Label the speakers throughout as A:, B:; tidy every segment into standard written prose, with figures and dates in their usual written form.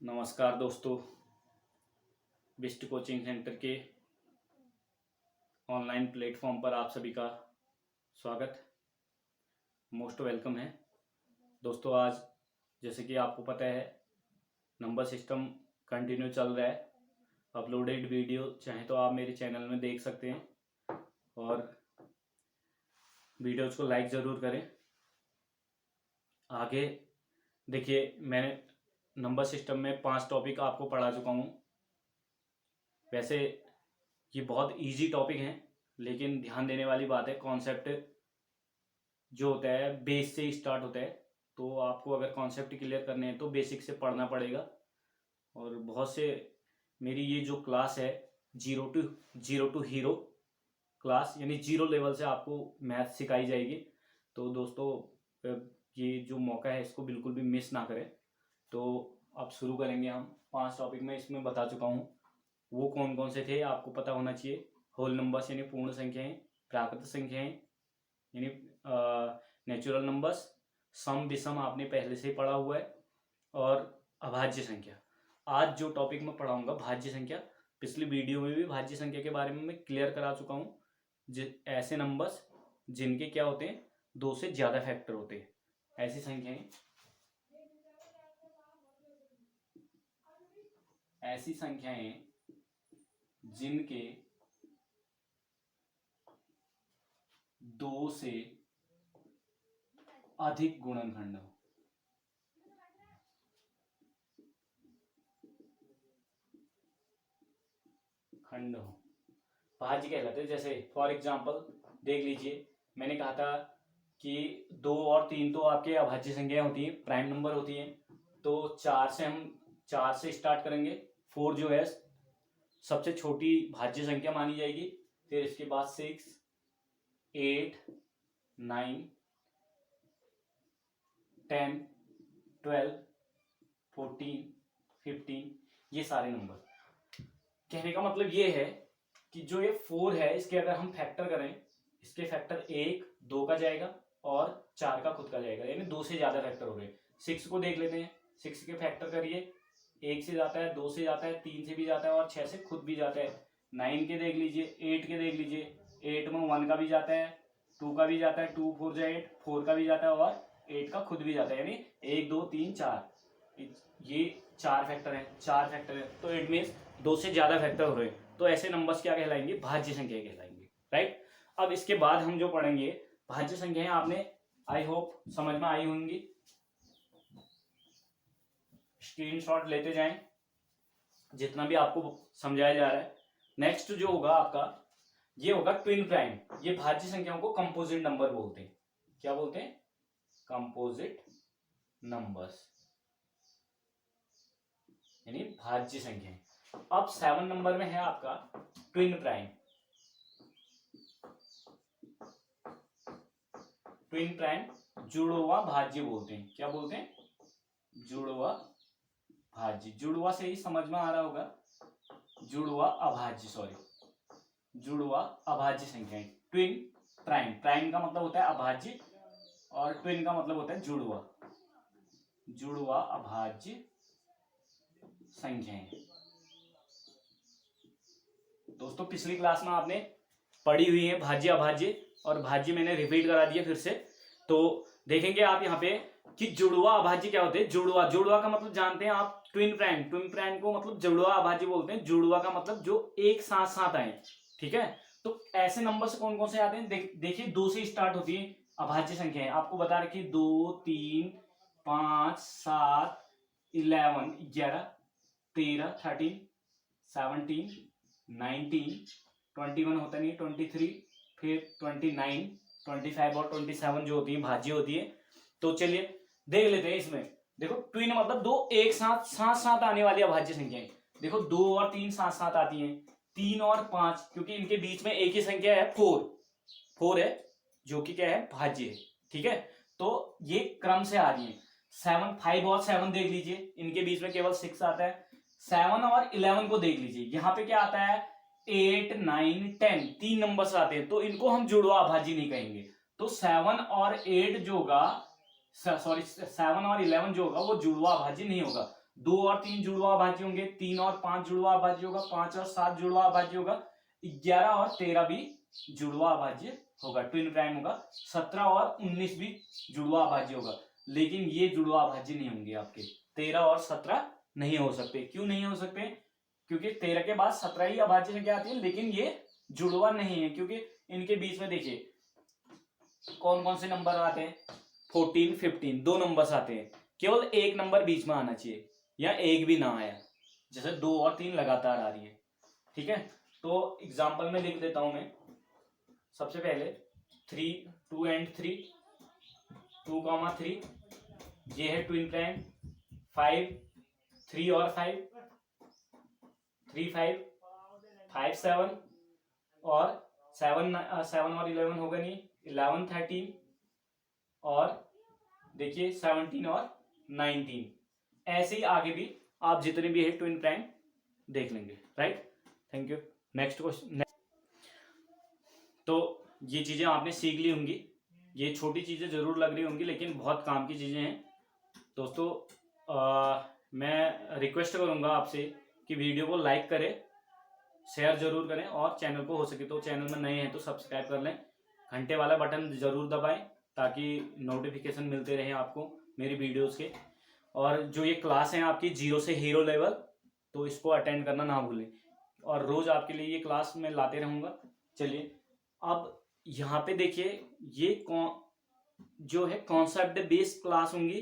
A: नमस्कार दोस्तों, Bisht coaching centre के ऑनलाइन प्लेटफॉर्म पर आप सभी का स्वागत, मोस्ट वेलकम है। दोस्तों आज जैसे कि आपको पता है नंबर सिस्टम कंटिन्यू चल रहा है। अपलोडेड वीडियो चाहे तो आप मेरे चैनल में देख सकते हैं और वीडियोज़ को लाइक ज़रूर करें। आगे देखिए, मैंने नंबर सिस्टम में 5 टॉपिक आपको पढ़ा चुका हूँ। वैसे ये बहुत इजी टॉपिक हैं, लेकिन ध्यान देने वाली बात है, कॉन्सेप्ट जो होता है बेस से ही स्टार्ट होता है। तो आपको अगर कॉन्सेप्ट क्लियर करने हैं तो बेसिक से पढ़ना पड़ेगा। और बहुत से मेरी ये जो क्लास है जीरो टू हीरो क्लास, यानी जीरो लेवल से आपको मैथ सिखाई जाएगी। तो दोस्तों ये जो मौका है इसको बिल्कुल भी मिस ना करें। तो अब शुरू करेंगे हम। 5 टॉपिक में इसमें बता चुका हूँ, वो कौन कौन से थे आपको पता होना चाहिए। होल नंबर्स यानी पूर्ण संख्याएं, प्राकृत संख्याएं यानी नेचुरल नंबर्स, सम विषम आपने पहले से ही पढ़ा हुआ है, और अभाज्य संख्या। आज जो टॉपिक मैं पढ़ाऊंगा भाज्य संख्या। पिछली वीडियो में भी भाज्य संख्या के बारे में मैं क्लियर करा चुका हूँ। ऐसे नंबर्स जिनके क्या होते हैं, 2 से ज़्यादा फैक्टर होते हैं, ऐसी संख्याएं जिनके 2 से अधिक गुणनखंड हो। भाज्य कहलाते हैं। जैसे फॉर एग्जांपल देख लीजिए, मैंने कहा था कि 2 और 3 तो आपके अभाज्य संख्याएं होती हैं, प्राइम नंबर होती हैं। तो 4 से स्टार्ट करेंगे। 4 जो है सबसे छोटी भाज्य संख्या मानी जाएगी। फिर इसके बाद 6, 8, 9, 10, 12, 14, 15, ये सारे नंबर। कहने का मतलब ये है कि जो ये 4 है, इसके अगर हम फैक्टर करें, इसके फैक्टर 1, 2 का जाएगा और 4 का खुद का जाएगा, यानी 2 से ज्यादा फैक्टर हो गए। 6 को देख लेते हैं। 6 के फैक्टर करिए, 1 से जाता है, 2 से जाता है, 3 से भी जाता है और 6 से खुद भी जाता है। 9 के देख लीजिए, 8 के देख लीजिए, 8 में 1 का भी जाता है, 2 का भी जाता है, 2 4 8, 4 का भी जाता है और 8 का खुद भी जाता है, यानी 1 2 3 4, ये 4 फैक्टर है। 4 फैक्टर है तो इट मीन्स 2 से ज्यादा फैक्टर हो रहे हैं। तो ऐसे नंबर्स क्या कहलाएंगे? भाज्य संख्या कहलाएंगे, राइट। अब इसके बाद हम जो पढ़ेंगे भाज्य संख्याएं, आपने आई होप समझ में आई होंगी। स्क्रीनशॉट लेते जाएं जितना भी आपको समझाया जा रहा है। नेक्स्ट जो होगा आपका, ये होगा ट्विन प्राइम। ये भाज्य संख्याओं को कंपोजिट नंबर बोलते हैं। क्या बोलते हैं? कंपोजिट नंबर्स, यानी भाज्य संख्याएं। अब 7 नंबर में है आपका ट्विन प्राइम। ट्विन प्राइम जुड़वा भाज्य बोलते हैं। क्या बोलते हैं? जुड़वा भाज्य। जुड़वा से ही समझ में आ रहा होगा, जुड़वा अभाज्य, सॉरी, जुड़वा अभाज्य संख्याएं। ट्विन प्राइम, प्राइम का मतलब होता है अभाज्य और ट्विन का मतलब होता है जुड़वा। जुड़वा अभाज्य संख्याएं। दोस्तों पिछली क्लास में आपने पढ़ी हुई है भाज्य अभाज्य, और भाज्य मैंने रिपीट करा दिया फिर से। तो देखेंगे आप यहाँ पे कि जुड़वा अभाज्य क्या होते हैं। जुड़वा का मतलब जानते हैं आप, ट्विन प्राइम को मतलब जुड़वा अभाज्य बोलते हैं। जुड़वा का मतलब जो एक साथ साथ आए, ठीक है। तो ऐसे नंबर कौन कौन से आते हैं? देखिए 2 से स्टार्ट होती है अभाज्य संख्याएं। आपको बता रखी 2, 3, 5, 7, 11, 11, 13, 13, 17, 19, 21 होता नहीं, 23, फिर 29, 25 और 27 जो होती है भाज्य होती है। तो चलिए देख लेते हैं। इसमें देखो ट्विन मतलब 2 एक साथ साथ आने वाली अभाज्य संख्याएं। देखो 2 और 3 साथ साथ आती हैं, 3 और 5, क्योंकि इनके बीच में एक ही संख्या है, 4 है, जो कि क्या है? भाज्य है, ठीक है। तो ये क्रम से आ रही है। 7, 5 और 7 देख लीजिए, इनके बीच में केवल 6 आता है। 7 और 11 को देख लीजिए, यहाँ पे क्या आता है? 8, 9, 10, 3 नंबर्स आते हैं, तो इनको हम जुड़वा अभाज्य नहीं कहेंगे। तो 7 और 8 जो होगा, सॉरी 7 और 11 जो होगा वो जुड़वा अभाज्य नहीं होगा। 2 और 3 जुड़वा अभाज्य होंगे, 3 और 5 जुड़वा अभाज्य होगा, 5 और 7 जुड़वा अभाज्य होगा, 11 और 13 भी जुड़वा अभाज्य होगा, ट्विन प्राइम होगा, 17 और 19 भी जुड़वा अभाज्य होगा। लेकिन ये जुड़वा अभाज्य नहीं होंगे आपके, 13 और 17 नहीं हो सकते। क्यों नहीं हो सकते? क्योंकि 13 के बाद 17 ही अभाज्य संख्या आती है, लेकिन ये जुड़वा नहीं है, क्योंकि इनके बीच में देखिए कौन कौन से नंबर आते हैं, 14, 15, 2 नंबर्स आते हैं, केवल एक नंबर बीच में आना चाहिए, या एक भी ना आया, जैसे 2 और 3 लगातार आ रही है। ठीक है, तो एग्जाम्पल में लिख देता हूं मैं। सबसे पहले 3, 2 एंड 3, 2, 3, ये है ट्विन प्राइम। 5, 3 और 5, 3, 5, 5, 7 और 7 और 11 होगा नहीं, 11, 13 और देखिए 17 और 19। ऐसे ही आगे भी आप जितने भी है ट्विन प्राइम देख लेंगे। Right, thank you. Next question. तो ये चीजें आपने सीख ली होंगी, ये छोटी चीजें जरूर लग रही होंगी, लेकिन बहुत काम की चीजें हैं दोस्तों। मैं रिक्वेस्ट करूंगा आपसे कि वीडियो को लाइक करें, शेयर जरूर करें, और चैनल को हो सके तो, चैनल में नए हैं तो सब्सक्राइब कर लें, घंटे वाला बटन जरूर दबाएं ताकि नोटिफिकेशन मिलते रहे आपको मेरी वीडियोस के। और जो ये क्लास है आपकी 0 से हीरो लेवल, तो इसको अटेंड करना ना भूलें, और रोज आपके लिए ये क्लास मैं लाते रहूंगा। चलिए अब यहाँ पे देखिए, ये जो है कॉन्सेप्ट बेस्ड क्लास होंगी।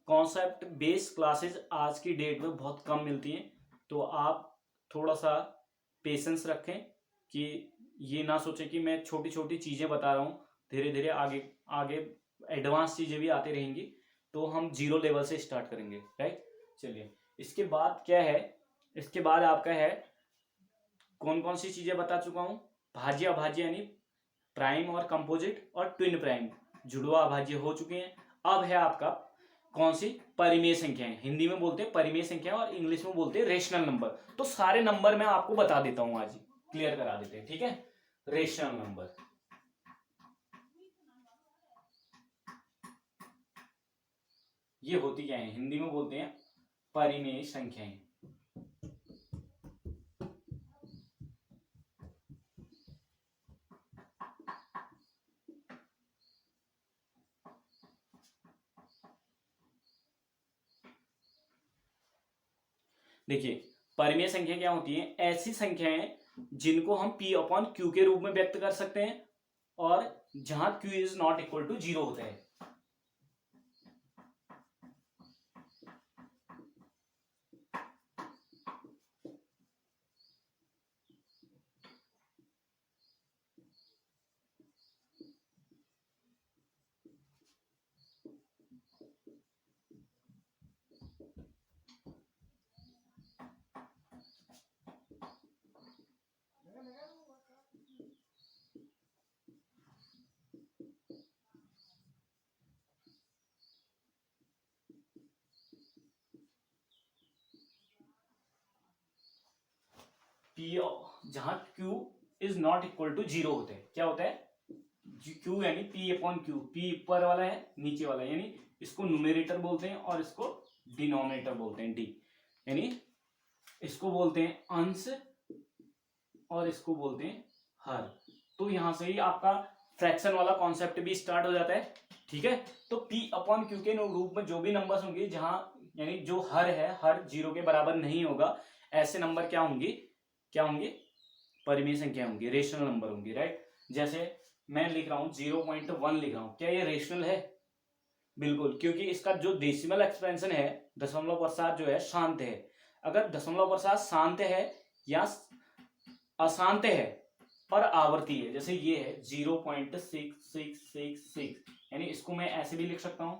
A: कॉन्सेप्ट बेस्ड क्लासेस आज की डेट में बहुत कम मिलती हैं, तो आप थोड़ा सा पेशेंस रखें कि ये ना सोचें कि मैं छोटी छोटी चीज़ें बता रहा हूँ, धीरे धीरे आगे आगे एडवांस चीज़ें भी आती रहेंगी, तो हम 0 लेवल से स्टार्ट करेंगे। राइट, चलिए इसके बाद क्या है, इसके बाद आपका है कौन कौन सी चीज़ें बता चुका हूँ, भाज्य अभाज्य यानी प्राइम और कंपोजिट और ट्विन प्राइम जुड़वा अभाज्य हो चुके हैं। अब है आपका कौन सी, परिमेय संख्याएं। हिंदी में बोलते हैं परिमेय संख्या और इंग्लिश में बोलते हैं रेशनल नंबर। तो सारे नंबर मैं आपको बता देता हूं, आज क्लियर करा देते हैं। ठीक है, रेशनल नंबर ये होती क्या है, हिंदी में बोलते हैं परिमेय संख्याएं। देखिए परिमेय संख्या क्या होती है, ऐसी संख्याएं जिनको हम P अपॉन Q के रूप में व्यक्त कर सकते हैं, और जहां Q is not equal to 0 होता है। P जहां Q is not equal to 0 होता है, क्या होता है, Q यानी P अपॉन Q, P ऊपर वाला है नीचे वाला, यानी इसको न्यूमेरेटर बोलते हैं और इसको डिनोमिनेटर बोलते हैं, डी, यानी इसको बोलते हैं अंश और इसको बोलते हैं हर। तो यहां से ही आपका फ्रैक्शन वाला कॉन्सेप्ट भी स्टार्ट हो जाता है। ठीक है, तो P अपॉन Q के रूप में जो भी नंबर्स होंगे, जहां यानी जो हर है, हर 0 के बराबर नहीं होगा, ऐसे नंबर क्या होंगे, क्या होंगे, परिमेय संख्या होंगी, रेशनल नंबर होंगी। राइट, जैसे मैं लिख रहा हूं 0.1 लिख रहा हूं, क्या ये रेशनल है? बिल्कुल, क्योंकि इसका जो डेसिमल एक्सपेंशन है, दशमलव प्रसाद जो है शांत है। अगर दशमलव प्रसाद शांत है या अशांत है और आवर्ती है, जैसे ये है 0.6666, यानी इसको मैं ऐसे भी लिख सकता हूं,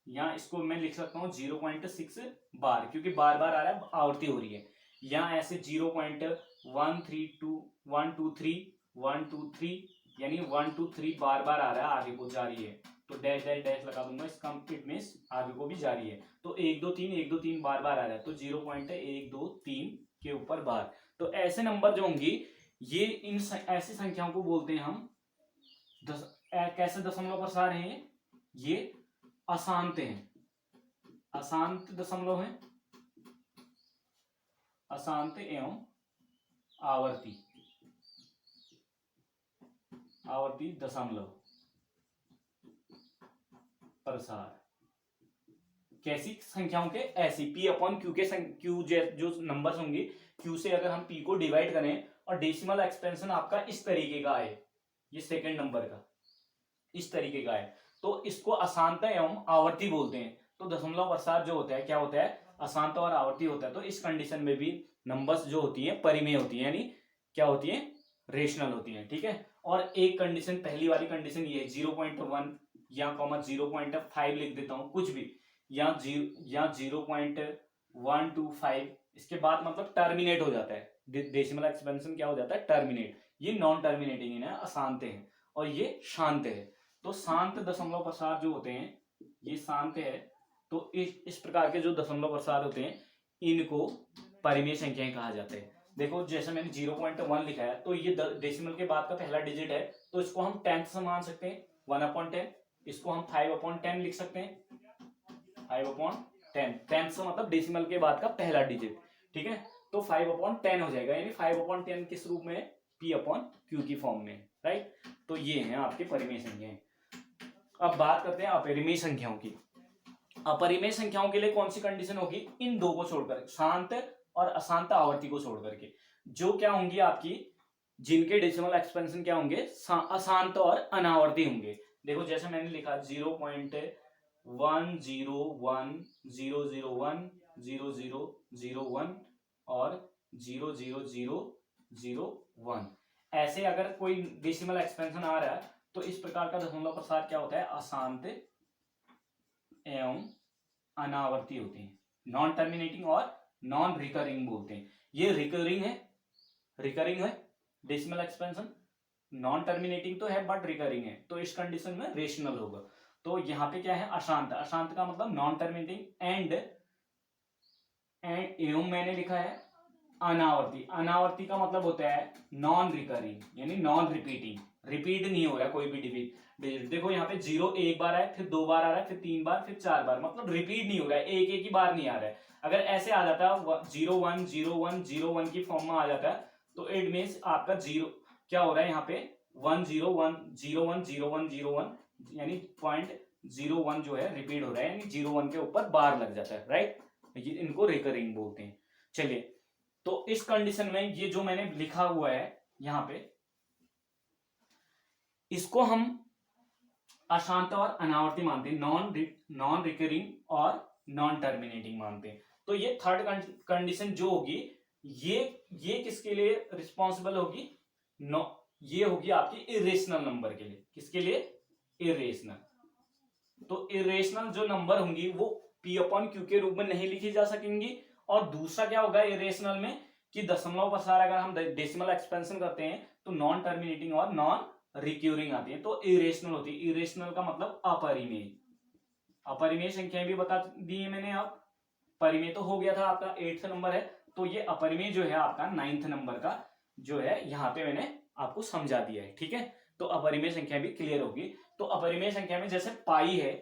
A: या इसको मैं लिख सकता हूं 0.6 बार, क्योंकि बार बार आ रहा है, आवर्ती हो रही है। या ऐसे 0.132 123 123, यानी 123 बार बार आ रहा है, आगे को जारी है, तो डैश डैश डैश लगा दूंगा, इसका इट मींस आगे को भी जारी है। तो 1 2 3 1 2 3 बार बार आ रहा है, तो 0.123 के ऊपर बार। तो ऐसे नंबर जो होंगी, ये इन ऐसी संख्याओं को बोलते हैं हम कैसे दशमलव प्रसार हैं, ये अशांत हैं, अशांत दशमलव है, अशांत एवं आवर्ती, आवर्ती दशमलव प्रसार कैसी संख्याओं के, ऐसी p अपॉन क्यू के क्यू जो नंबर्स होंगे q से अगर हम p को डिवाइड करें और डेसिमल एक्सपेंशन आपका इस तरीके का आए, ये सेकंड नंबर का इस तरीके का है, तो इसको अशांत एवं आवर्ती बोलते हैं। तो दशमलव प्रसार जो होता है क्या होता है, अशांत और आवर्ती होता है। तो इस कंडीशन में भी नंबर्स जो होती है परिमेय होती है, यानी क्या होती है, रेशनल होती है। ठीक है, और एक कंडीशन, पहली वाली कंडीशन ये है 0.1 या 0.5 लिख देता हूं कुछ भी, या 0.125, इसके बाद मतलब टर्मिनेट हो जाता है, डेसिमल एक्सपेंशन क्या हो जाता है, टर्मिनेट। ये नॉन टर्मिनेटिंग है, अशांत है, और ये शांत है। तो शांत दशमलव प्रसार जो होते हैं ये शांत है। तो इस प्रकार के जो दशमलव प्रसार होते हैं इनको परिमेय संख्याएं कहा जाता है। देखो जैसे मैंने 0.1 लिखा है, तो ये डेसिमल के बाद का पहला डिजिट है, तो इसको हम 10th से मान सकते हैं, 1/10। इसको हम 5/10 लिख सकते हैं, 5/10। 10th से मतलब डेसिमल के बाद का पहला डिजिट। ठीक है, तो 5/10 हो जाएगा, यानी 5/10 किस रूप में, p/q की फॉर्म में। राइट, तो ये हैं आपके परिमेय संख्याएं। अब बात करते हैं अपरिमेय संख्याओं की। अपरिमेय संख्याओं के लिए कौन सी कंडीशन होगी, इन दो को छोड़कर, शांत और अशांत आवर्ती को छोड़कर के, जो क्या होंगी आपकी, जिनके डेसिमल एक्सपेंशन क्या होंगे, अशांत और अनावर्ती होंगे। देखो जैसे मैंने लिखा 0.10100100001 और 00001, ऐसे अगर कोई डेसिमल एक्सपेंशन आ रहा है तो इस प्रकार का दशमलव प्रसार क्या होता है, अशांत एवं अनावर्ती होते हैं, नॉन टर्मिनेटिंग और नॉन रिकरिंग बोलते हैं। ये रिकरिंग है डेसिमल एक्सपेंशन, नॉन टर्मिनेटिंग तो है बट रिकरिंग है, तो इस कंडीशन में रेशनल होगा। तो यहाँ पे क्या है, अशांत, अशांत का मतलब नॉन टर्मिनेटिंग एंड एवं मैंने लिखा है अनावर्ती, अनावर्ती का मतलब होता है नॉन रिकरिंग, यानी नॉन रिपीटिंग, रिपीट नहीं हो रहा कोई भी डिजिट। देखो यहाँ पे 0 एक बार है, फिर 2 बार आ रहा है, फिर 3 बार, फिर 4 बार, मतलब रिपीट नहीं हो रहा है, एक एक ही बार नहीं आ रहा है। अगर ऐसे आ जाता है 010101 की फॉर्म में आ जाता है, तो इट मीन्स आपका 0 क्या हो रहा है यहाँ पे 101010101, यानी 0.01 जो है रिपीट हो रहा है, यानी 01 के ऊपर बार लग जाता है। राइट, इनको रिकरिंग बोलते हैं। चलिए, तो इस कंडीशन में ये जो मैंने लिखा हुआ है यहाँ पे, इसको हम अशांत और अनावर्ती मानते हैं, नॉन रिकरिंग और नॉन टर्मिनेटिंग मानते हैं। तो ये थर्ड कंडीशन जो होगी ये किसके लिए रिस्पॉन्सिबल होगी, ये होगी आपकी इरेशनल नंबर के लिए। किसके लिए, इरेशनल। तो इरेशनल जो नंबर होंगी वो p/q के रूप में नहीं लिखी जा सकेंगी। और दूसरा क्या होगा इरेशनल में, कि दशमलव प्रसार अगर हम डेसिमल एक्सपेंशन करते हैं तो नॉन टर्मिनेटिंग और नॉन रिक्यूरिंग आती है, तो इरेशनल होती है। इरेशनल का मतलब अपरिमेय। अपरिमेय संख्याएं भी बता दी है मैंने। अब परिमेय तो हो गया था आपका 8th नंबर है, तो ये अपरिमेय जो है आपका 9th नंबर का जो है यहाँ पे मैंने आपको समझा दिया है। ठीक है, तो अपरिमेय संख्या भी क्लियर होगी। तो अपरिमेय संख्या में जैसे पाई है,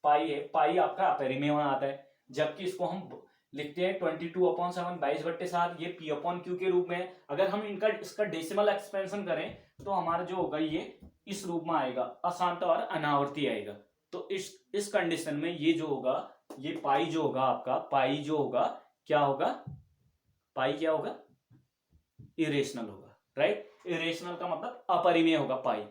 A: पाई आपका अपरिमेय में आता है, जबकि इसको हम लिखते हैं 22/7 22/7, ये p/q के रूप में। अगर हम इसका डेसिमल एक्सपेंशन करें तो हमारा जो होगा ये इस रूप में आएगा, अशांत और अनावर्ती आएगा। तो इस कंडीशन में ये जो होगा, ये पाई जो होगा आपका, पाई जो होगा क्या होगा, पाई क्या होगा, इरेशनल होगा। राइट, इरेशनल का मतलब अपरिमेय होगा पाई।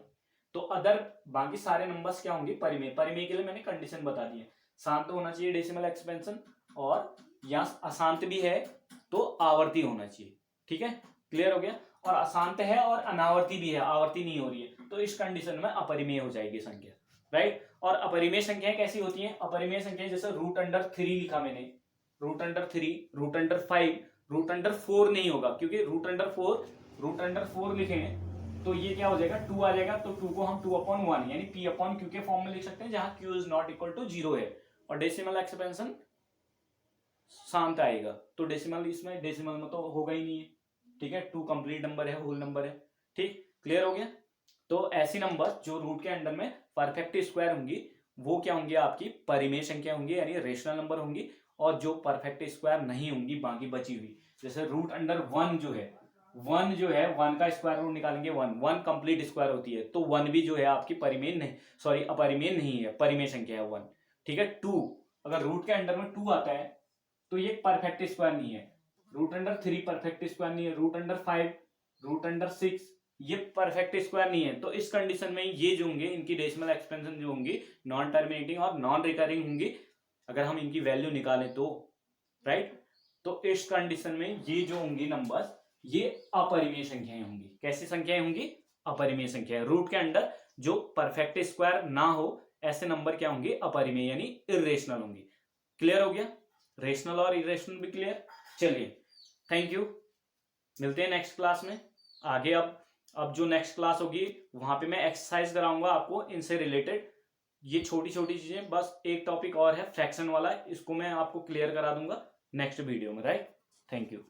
A: तो अदर बाकी सारे नंबर्स क्या होंगे, परिमेय। परिमेय के लिए मैंने कंडीशन बता दी है, शांत होना चाहिए डेसिमल एक्सपेंशन, और या अशांत भी है तो आवर्ती होना चाहिए। ठीक है, क्लियर हो गया। और अशांत है और अनावर्ती भी है, आवर्ती नहीं हो रही है, तो इस कंडीशन में अपरिमेय हो जाएगी संख्या। राइट, और अपरिमेय संख्याएं कैसी होती हैं, अपरिमेय संख्याएं जैसे √3 लिखा मैंने, √3, √5, √4 नहीं होगा, क्योंकि √4 लिखे हैं तो ये क्या हो जाएगा, 2 आ जाएगा। तो 2 को हम 2/1 यानी p/q के फॉर्म में लिख सकते हैं, जहां q is not equal to 0 है, और डेसिमल एक्सपेंशन शांत आएगा। तो डेसिमल, इसमें डेसिमल में तो होगा ही नहीं है। ठीक है, 2 कंप्लीट नंबर है, होल नंबर है। ठीक, क्लियर हो गया। तो ऐसी नंबर जो रूट के अंडर में परफेक्ट स्क्वायर होंगी वो क्या होंगी, आपकी परिमेय संख्या होंगी, यानी रेशनल नंबर होंगी। और जो परफेक्ट स्क्वायर नहीं होंगी बाकी बची हुई, जैसे रूट अंडर वन जो है, वन का स्क्वायर रूट निकालेंगे, वन कंप्लीट स्क्वायर होती है, तो वन भी जो है आपकी परिमेय नहीं, सॉरी अपरिमेय नहीं है, परिमेय संख्या है वन। ठीक है, टू, अगर रूट के अंडर में टू आता है तो ये परफेक्ट स्क्वायर नहीं है। Root under three perfect square नहीं है। Root under five, root under six, ये परफेक्ट स्क्वायर नहीं है। तो इस कंडीशन में ये जो होंगे, इनकी डेसिमल एक्सपेंशन जो होंगी नॉन टर्मिनेटिंग और नॉन रिकरिंग होंगी, अगर हम इनकी वैल्यू निकालें तो, राइट। तो इस कंडीशन में ये जो होंगी नंबर्स, ये अपरिमेय संख्याएं होंगी। कैसी संख्याएं होंगी, अपरिमेय संख्याएं। रूट के अंदर जो परफेक्ट स्क्वायर ना हो ऐसे नंबर क्या होंगे, अपरिमेय यानी इरेशनल होंगी। क्लियर हो गया, रेशनल और इरेशनल भी क्लियर। चलिए, थैंक यू, मिलते हैं नेक्स्ट क्लास में आगे। अब जो नेक्स्ट क्लास होगी वहां पे मैं एक्सरसाइज कराऊंगा आपको इनसे रिलेटेड। ये छोटी छोटी चीजें, बस एक टॉपिक और है फ्रैक्शन वाला, इसको मैं आपको क्लियर करा दूंगा नेक्स्ट वीडियो में, राइट। Thank you.